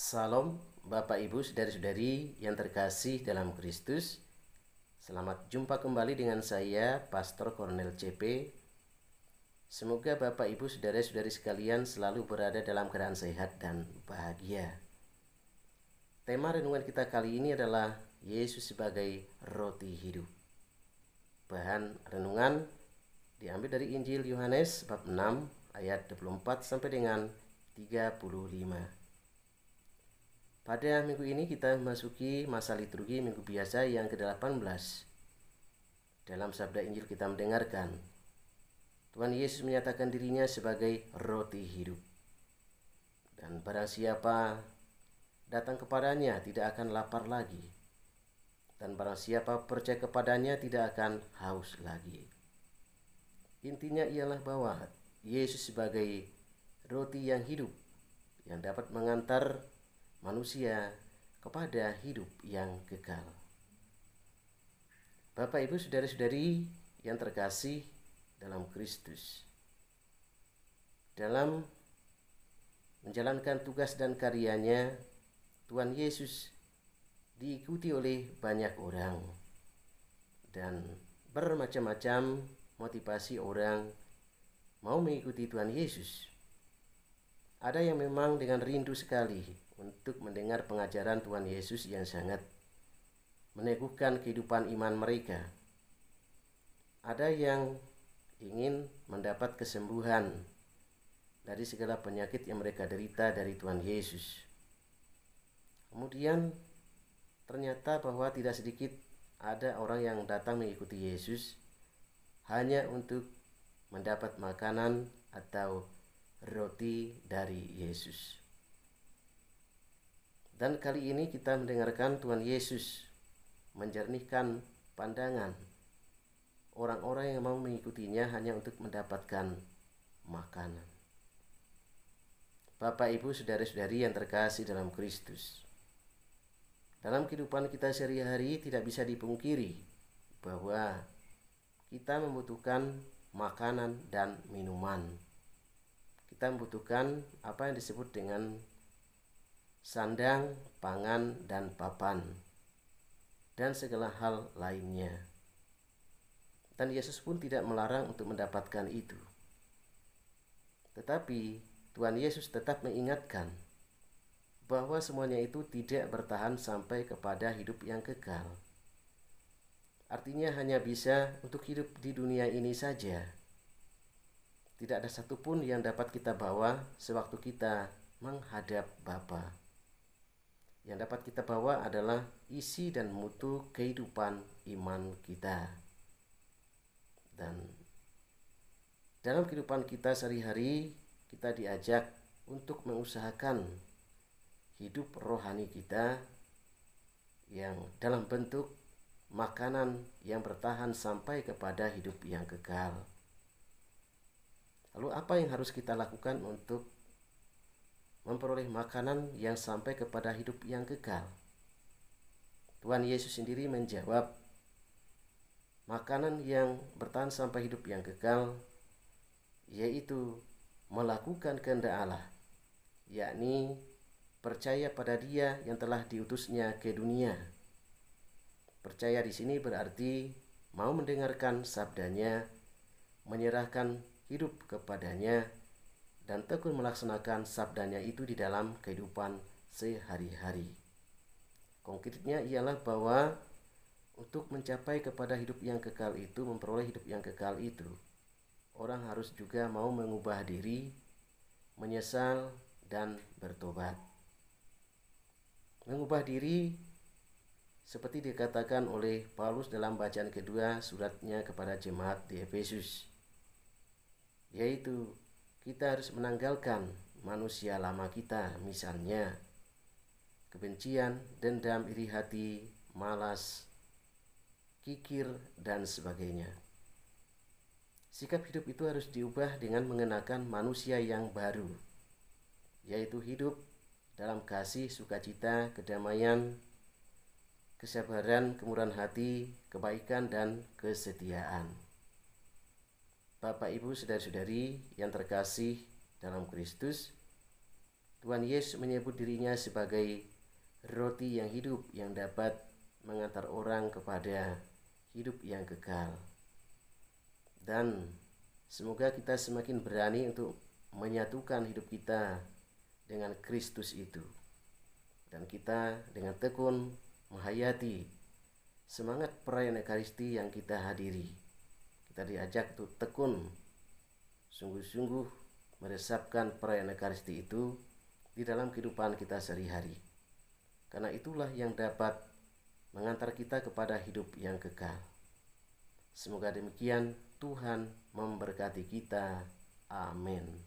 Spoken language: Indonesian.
Salam Bapak Ibu Saudari-saudari yang terkasih dalam Kristus. Selamat jumpa kembali dengan saya Pastor Cornel CP. Semoga Bapak Ibu Saudara-saudari sekalian selalu berada dalam keadaan sehat dan bahagia. Tema renungan kita kali ini adalah Yesus sebagai roti hidup. Bahan renungan diambil dari Injil Yohanes bab 6 ayat 24 sampai dengan 35. Pada minggu ini kita memasuki masa liturgi minggu biasa yang ke-18. Dalam sabda Injil kita mendengarkan Tuhan Yesus menyatakan dirinya sebagai roti hidup. Dan barang siapa datang kepadanya tidak akan lapar lagi. Dan barang siapa percaya kepadanya tidak akan haus lagi. Intinya ialah bahwa Yesus sebagai roti yang hidup yang dapat mengantar manusia kepada hidup yang kekal. Bapak Ibu Saudara-saudari yang terkasih dalam Kristus, dalam menjalankan tugas dan karyanya, Tuhan Yesus diikuti oleh banyak orang dan bermacam-macam motivasi orang mau mengikuti Tuhan Yesus. Ada yang memang dengan rindu sekali untuk mendengar pengajaran Tuhan Yesus yang sangat meneguhkan kehidupan iman mereka. Ada yang ingin mendapat kesembuhan dari segala penyakit yang mereka derita dari Tuhan Yesus. Kemudian ternyata bahwa tidak sedikit ada orang yang datang mengikuti Yesus hanya untuk mendapat makanan atau roti dari Yesus. Dan kali ini kita mendengarkan Tuhan Yesus menjernihkan pandangan orang-orang yang mau mengikutinya hanya untuk mendapatkan makanan. Bapak Ibu Saudara-saudari yang terkasih dalam Kristus, dalam kehidupan kita sehari-hari tidak bisa dipungkiri bahwa kita membutuhkan makanan dan minuman. Kita membutuhkan apa yang disebut dengan sandang, pangan, dan papan, dan segala hal lainnya. Dan Yesus pun tidak melarang untuk mendapatkan itu. Tetapi Tuhan Yesus tetap mengingatkan bahwa semuanya itu tidak bertahan sampai kepada hidup yang kekal. Artinya hanya bisa untuk hidup di dunia ini saja. Tidak ada satupun yang dapat kita bawa sewaktu kita menghadap Bapa. Yang dapat kita bawa adalah isi dan mutu kehidupan iman kita. Dan dalam kehidupan kita sehari-hari kita diajak untuk mengusahakan hidup rohani kita yang dalam bentuk makanan yang bertahan sampai kepada hidup yang kekal. Lalu apa yang harus kita lakukan untuk memperoleh makanan yang sampai kepada hidup yang kekal? Tuhan Yesus sendiri menjawab, makanan yang bertahan sampai hidup yang kekal yaitu melakukan kehendak Allah, yakni percaya pada Dia yang telah diutusnya ke dunia. Percaya di sini berarti mau mendengarkan sabdanya, menyerahkan hidup kepadanya, dan tekun melaksanakan sabdanya itu di dalam kehidupan sehari-hari. Konkretnya ialah bahwa untuk mencapai kepada hidup yang kekal itu, memperoleh hidup yang kekal itu, orang harus juga mau mengubah diri, menyesal, dan bertobat. Mengubah diri seperti dikatakan oleh Paulus dalam bacaan kedua suratnya kepada jemaat di Efesus, yaitu kita harus menanggalkan manusia lama kita, misalnya kebencian, dendam, iri hati, malas, kikir, dan sebagainya. Sikap hidup itu harus diubah dengan mengenakan manusia yang baru, yaitu hidup dalam kasih, sukacita, kedamaian, kesabaran, kemurahan hati, kebaikan, dan kesetiaan. Bapak Ibu Saudara-saudari yang terkasih dalam Kristus, Tuhan Yesus menyebut dirinya sebagai roti yang hidup yang dapat mengantar orang kepada hidup yang kekal. Dan semoga kita semakin berani untuk menyatukan hidup kita dengan Kristus itu. Dan kita dengan tekun menghayati semangat perayaan Ekaristi yang kita hadiri. Kita diajak untuk tekun, sungguh-sungguh meresapkan perayaan Ekaristi itu di dalam kehidupan kita sehari-hari. Karena itulah yang dapat mengantar kita kepada hidup yang kekal. Semoga demikian, Tuhan memberkati kita. Amin.